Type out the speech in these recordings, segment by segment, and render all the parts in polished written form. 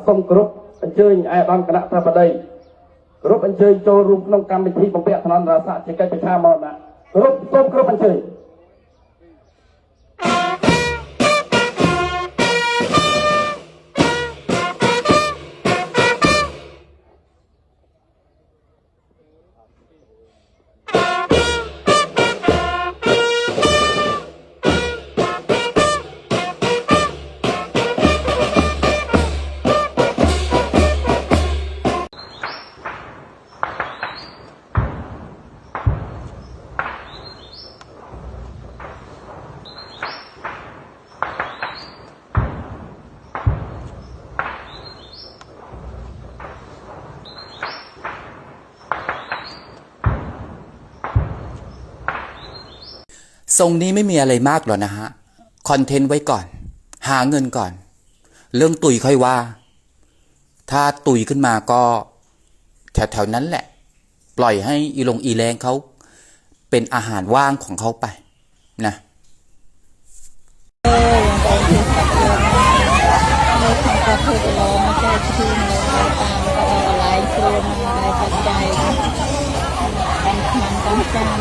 ส่งกรุ๊ปอันเชิญไอ้บ้านคณะพระบดีกรุ๊ปอันเชิญโจรูปน้องกรรมเป็นที่ปมเปียถนนราษฎร์จะใกล้จะข้ามมานะกรุ๊ปส่งกรุ๊ปอันเชิญทรงนี้ไม่มีอะไรมากหรอกนะฮะคอนเทนต์ไว้ก่อนหาเงินก่อนเรื่องตุยค่อยว่าถ้าตุยขึ้นมาก็แถวๆนั้นแหละปล่อยให้อีแรงเขาเป็นอาหารว่างของเขาไปนะ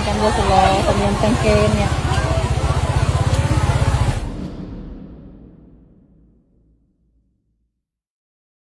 การเวสโลตำเนียนตังเกนเนี่ย